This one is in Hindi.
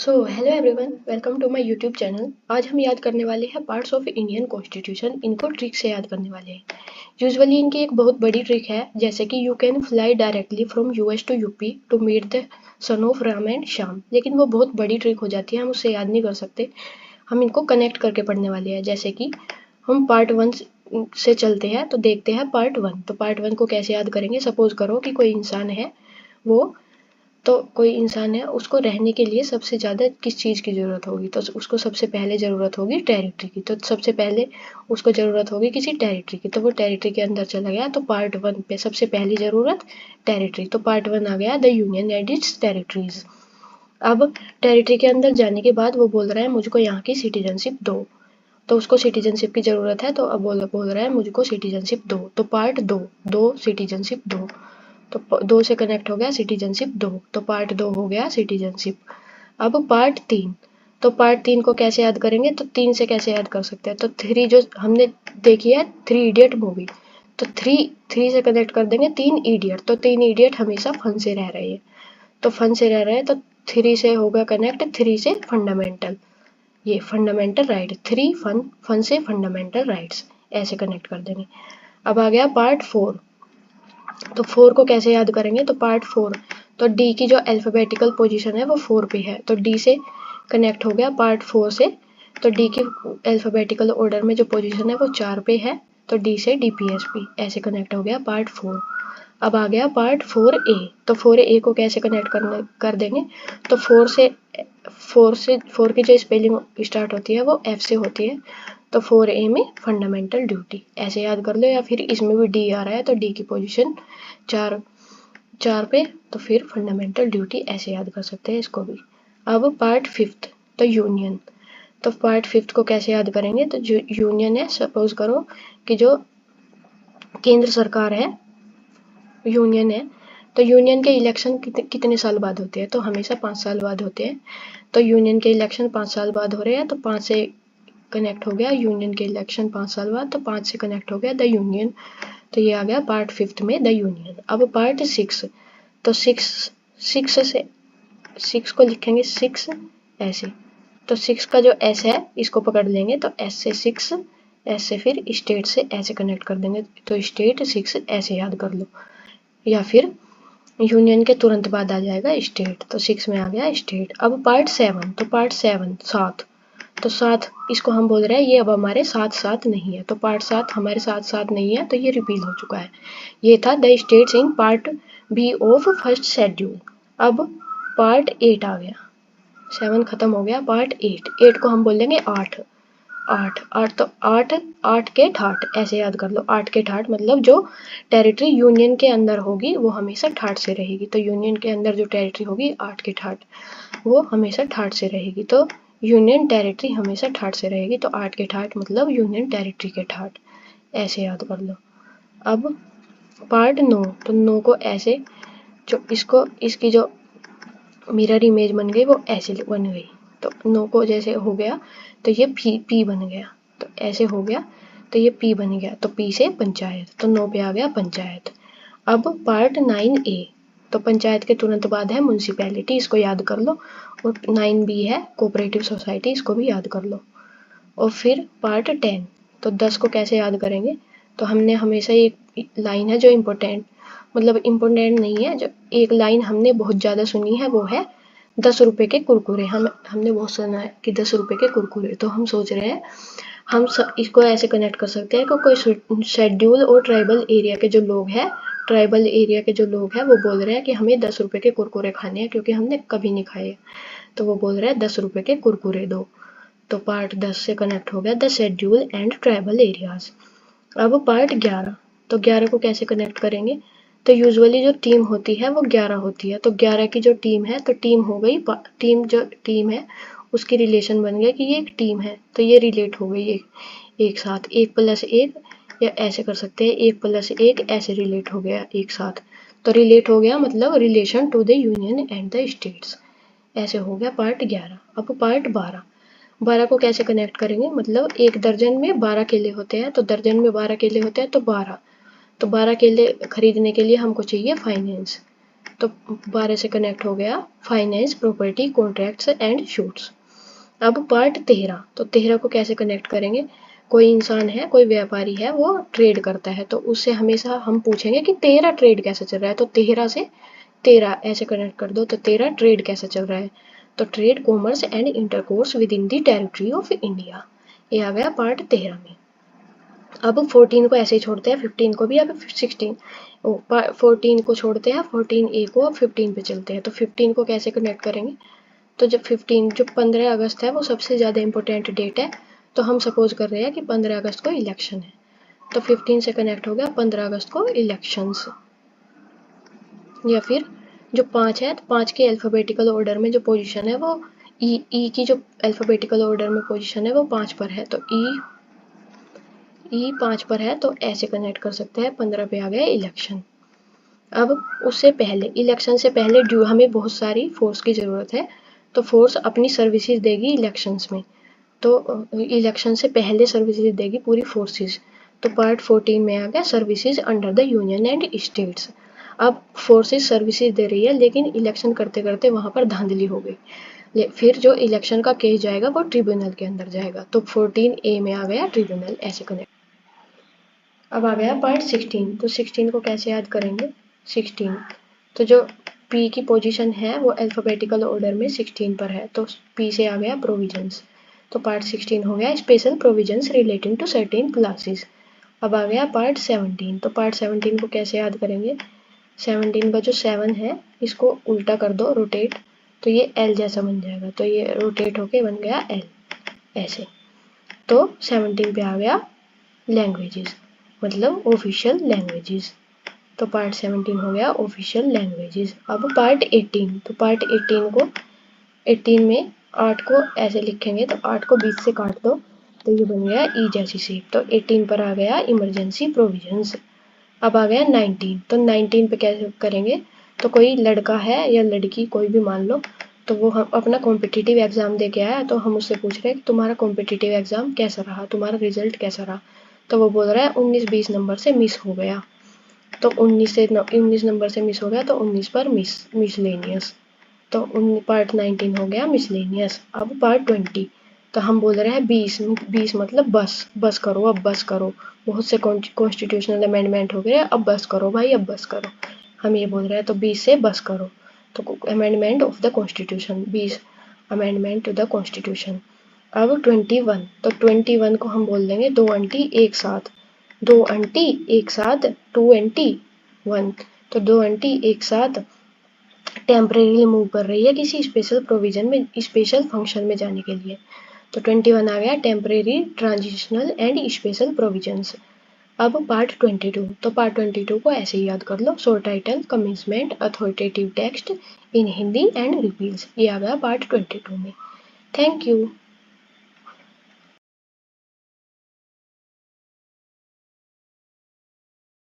Hello everyone, welcome to my YouTube channel. आज हम याद करने वाले हैं पार्ट्स ऑफ इंडियन कॉन्स्टिट्यूशन। इनको ट्रिक से याद करने वाले हैं। यूजुअली इनकी एक बहुत बड़ी ट्रिक है, जैसे कि you can fly directly from US to UP to meet the son of Ram and Shyam. लेकिन वो बहुत बड़ी ट्रिक हो जाती है, हम उससे याद नहीं कर सकते। हम इनको कनेक्ट करके पढ़ने वाले हैं। जैसे कि हम पार्ट 1 से चलते हैं तो देखते हैं पार्ट 1। तो पार्ट 1 को कैसे याद करेंगे? सपोज करो कि कोई इंसान है, वो तो कोई इंसान है, उसको रहने के लिए सबसे ज़्यादा किस चीज़ की ज़रूरत होगी? तो उसको सबसे पहले ज़रूरत होगी टेरिटरी की। तो सबसे पहले उसको ज़रूरत होगी किसी टेरिटरी की, तो वो टेरिटरी के अंदर चला गया। तो पार्ट 1 पे सबसे पहली ज़रूरत टेरिटरी। तो पार्ट 1 आ गया the union and it's territories. अब टेरिटरी के अंदर जाने के बाद वो बोल रहा है मुझको यहाँ की सिटीजनशिप दो। तो उसको सिटीजनशिप की ज़रूरत है, तो अब बोल रहा है मुझको सिटीजनशिप दो। तो पार्ट 2, दो सिटीजनशिप दो। तो 2 से कनेक्ट हो गया सिटीजनशिप 2। तो पार्ट 2 हो गया सिटीजनशिप। अब पार्ट 3। तो पार्ट 3 को कैसे याद करेंगे? तो 3 से कैसे याद कर सकते हैं? तो 3 जो हमने देखी है, 3 इडियट मूवी। तो 3 से कनेक्ट कर देंगे 3 इडियट। तो 3 इडियट हमेशा फन से रह रहे हैं। तो फन से रह रहे हैं, तो 3 से होगा कनेक्ट, 3 से फंडामेंटल। ये फंडामेंटल राइट, 3 फन से फंडामेंटल राइट्स, ऐसे कनेक्ट कर देंगे। अब आ गया पार्ट 4। तो 4 को कैसे याद करेंगे? तो पार्ट 4, तो डी की जो अल्फ़ाबेटिकल पोजीशन है वो 4 पे है, तो डी से कनेक्ट हो गया पार्ट 4 से। तो डी की अल्फ़ाबेटिकल ऑर्डर में जो पोजीशन है वो 4 पे है, तो डी से डीपीएसपी, ऐसे कनेक्ट हो गया पार्ट 4। अब आ गया पार्ट 4 ए। तो 4 ए को कैसे कनेक्ट कर देंगे? तो 4 की जो स्पेलिंग स्टार्ट होती है वो एफ से होती है। तो 4 ए में फंडामेंटल ड्यूटी, ऐसे याद कर लो। या फिर इसमें भी डी आ रहा है, तो डी की पोजीशन 4 पे, तो फिर फंडामेंटल ड्यूटी, ऐसे याद कर सकते हैं इसको भी। अब पार्ट 5, तो यूनियन। तो पार्ट 5 को कैसे याद करेंगे? तो जो यूनियन है, सपोज करो कि जो केंद्र सरकार है, यूनियन है, तो यूनियन के इलेक्शन कितने साल बाद होते हैं? तो हमेशा 5 साल बाद होते हैं। तो यूनियन के इलेक्शन 5 साल बाद हो रहे हैं, तो 5 से कनेक्ट हो गया यूनियन के इलेक्शन 5 साल बाद, तो 5 से कनेक्ट हो गया द यूनियन। तो ये आ गया पार्ट 5 में द यूनियन। अब पार्ट 6। तो 6 को लिखेंगे 6 ऐसे। तो 6 का जो एस है, इसको पकड़ लेंगे, तो एस से 6, एस से फिर स्टेट से ऐसे कनेक्ट कर देंगे, तो स्टेट 6 ऐसे याद कर लो। या फिर यूनियन के तुरंत बाद आ जाएगा स्टेट, तो 6 में आ गया स्टेट। अब पार्ट 7। तो पार्ट 7 7। तो 7, इसको हम बोल रहे हैं ये अब हमारे साथ साथ नहीं है। तो पार्ट 7 हमारे साथ साथ नहीं है, तो ये रिपील हो चुका है। ये था the states in part B of first schedule. अब पार्ट 8 आ गया। 7 खत्म हो गया, पार्ट 8। 8 को हम बोल देंगे 8। 8 तो 8 के ठाठ, ऐसे याद कर लो। 8 के ठाठ मतलब जो टेरिटरी यूनियन के अंदर होगी वो हमेशा ठाठ से रहेगी। तो यूनियन के अंदर जो टेरिटरी होगी 8 के ठाठ, वो हमेशा ठाठ से रहेगी। तो यूनियन टेरिटरी हमेशा ठाठ से रहेगी। तो 8 के ठाठ मतलब यूनियन टेरिटरी के ठाठ, ऐसे याद कर लो। अब पार्ट 9। तो 9 को ऐसे, जो इसकी जो मिरर इमेज बन गई वो ऐसे बन गई। तो 9 को जैसे हो गया, तो ये पी बन गया। तो ऐसे हो गया, तो ये पी बन गया। तो पी से पंचायत, तो 9 पे आ गया पंचायत। अब पार्ट 9 ए। तो पंचायत के तुरंत बाद है म्यूनसिपैलिटी, इसको याद कर लो। और 9 बी है कोऑपरेटिव सोसाइटी, इसको भी याद कर लो। और फिर पार्ट 10। तो 10 को कैसे याद करेंगे? तो हमने हमेशा एक लाइन है जो इम्पोर्टेंट नहीं है, जो एक लाइन हमने बहुत ज़्यादा सुनी है, वो है 10 रुपए के कुरकुरे। हमने बहुत सुना है कि 10 रुपए के कुरकुरे। तो हम सोच रहे हैं, हम इसको ऐसे कनेक्ट कर सकते हैं कि कोई शेड्यूल और ट्राइबल एरिया के जो लोग हैं, वो बोल रहे हैं कि हमें 10 रुपए के कुरकुरे खाने हैं, क्योंकि हमने कभी नहीं खाए। तो वो बोल रहे हैं 10 रुपए के कुरकुरे दो। तो पार्ट 10 से कनेक्ट हो गया the schedule and tribal areas. अब पार्ट 11। तो 11 को कैसे कनेक्ट करेंगे? तो यूजुअली जो टीम होती है वो 11 होती है। तो 11 की जो टीम है, तो टीम हो गई, जो टीम है उसकी रिलेशन बन गया कि ये एक टीम है, तो ये रिलेट हो गई एक साथ। 1 + 1, या ऐसे कर सकते हैं 1 + 1, ऐसे रिलेट हो गया एक साथ। तो रिलेट हो गया मतलब relation to the union and the states, ऐसे हो गया पार्ट 11। अब पार्ट 12। 12 को कैसे कनेक्ट करेंगे? मतलब एक दर्जन में 12 केले होते हैं, तो दर्जन में 12 केले होते हैं, तो 12। तो 12 केले खरीदने के लिए हमको चाहिए फाइनेंस। तो 12 से कनेक्ट हो गया finance, property, contracts and shoots. अब पार्ट 13, तो 13 को कैसे कनेक्ट करेंगे? कोई इंसान है, कोई व्यापारी है, वो ट्रेड करता है, तो उससे हमेशा हम पूछेंगे कि तेरा ट्रेड कैसे चल रहा है, तो 13 से 13 ऐसे कनेक्ट कर दो, तो 13 ट्रेड कैसे चल रहा है, तो trade, commerce and intercourse with in the territory of India. ये आ गया पार्ट 13 में। अब 14 को ऐसे ही छोड़ते हैं, 15 को भी, अब 14 को छोड़ते हैं, 14A को, अब 15 पे चलते हैं। तो 15 को कैसे कनेक्ट करेंगे? तो जब 15 अगस्त है वो सबसे ज़्यादा इम्पोर्टेंट डेट है, तो हम सपोज कर रहे हैं कि 15 अगस्त को इलेक्शन है, तो 15 से कनेक्ट हो गया 15 अगस्त को इलेक्शंस। या फिर जो 5 है, तो 5 के अल्फ़ाबेटिकल ऑर्डर में जो पोजीशन है वो ई की जो अल्फ़ाबेटिकल ऑर्डर में पोजीशन है वो 5 पर है, तो ई 5 पर है, तो ऐसे कनेक्ट कर सकते हैं। 15 पे आ गया इलेक्शन। अब उससे पहले, इलेक्शन से पहले ड्यू हमें बहुत सारी फोर्स की ज़रूरत है, तो फोर्स अपनी सर्विसेज देगी इलेक्शंस में, तो इलेक्शन से पहले सर्विसेज देगी पूरी फोर्सेस। तो पार्ट 14 में आ गया services under the union and states. अब फोर्सेस सर्विसेज दे रही है, लेकिन इलेक्शन करते करते वहाँ पर धांधली हो गई, फिर जो इलेक्शन का केस जाएगा वो ट्रिब्यूनल के अंदर जाएगा, तो 14A में आ गया ट्रिब्यूनल, ऐसे कनेक्ट। अब आ गया पार्ट 16, तो 16 को कैसे याद करेंगे? 16, तो जो P की पोजीशन है वो अल्फ़ाबेटिकल ऑर्डर में 16 पर है, तो P से आ गया प्रोविजंस, तो पार्ट 16 हो गया special provisions relating to certain classes. अब आ गया पार्ट 17, तो पार्ट 17 को कैसे याद करेंगे? 17 का जो 7 है इसको उल्टा कर दो, रोटेट, तो ये L जैसा बन जाएगा, तो ये रोटेट होके बन गया L, ऐसे। तो 17 पे आ गया लैंग्वेजेस, मतलब ऑफिशियल लैंग्वेजेस, तो पार्ट 17 हो गया ऑफिशियल लैंग्वेजेस। अब पार्ट 18, तो पार्ट 18 को 18 में 8 को ऐसे लिखेंगे, तो 8 को 20 से काट दो, तो ये बन गया ई जैसी शेप, तो 18 पर आ गया इमरजेंसी प्रोविजंस। अब आ गया 19, तो 19 पे कैसे करेंगे? तो कोई लड़का है या लड़की, कोई भी मान लो, तो वो हम अपना कॉम्पिटिटिव एग्ज़ाम दे के आया, तो हम उससे पूछ रहे हैं कि तुम्हारा कॉम्पिटिटिव एग्ज़ाम कैसा रहा, तुम्हारा रिजल्ट कैसा रहा, तो वो बोल रहा है 19-20 नंबर से मिस हो गया, तो 19 नंबर से मिस हो गया, तो 19 पर मिसलेनियस, तो पार्ट 19 हो गया मिसलेनियस। अब पार्ट 20, तो हम बोल रहे हैं 20 मतलब बस करो, अब बस करो, बहुत से कॉन्स्टिट्यूशनल अमेंडमेंट हो गए, अब बस करो भाई, अब बस करो, हम ये बोल रहे हैं, तो 20 से बस करो, तो amendment of the constitution, 20 amendment to the constitution. अब 21, तो 21 को हम बोल देंगे 2 आंटी एक साथ, 2 आंटी एक साथ, 2 आंटी 1, तो 2 आंटी एक साथ टेम्परेरीली मूव कर रही है किसी स्पेशल प्रोविजन में, स्पेशल फंक्शन में जाने के लिए, तो 21 आ गया temporary, transitional and special provisions. अब पार्ट 22, तो पार्ट 22 को ऐसे ही याद कर लो, शो title, commencement, authoritative text in Hindi and repeals, ये आ गया पार्ट 22 में। Thank you.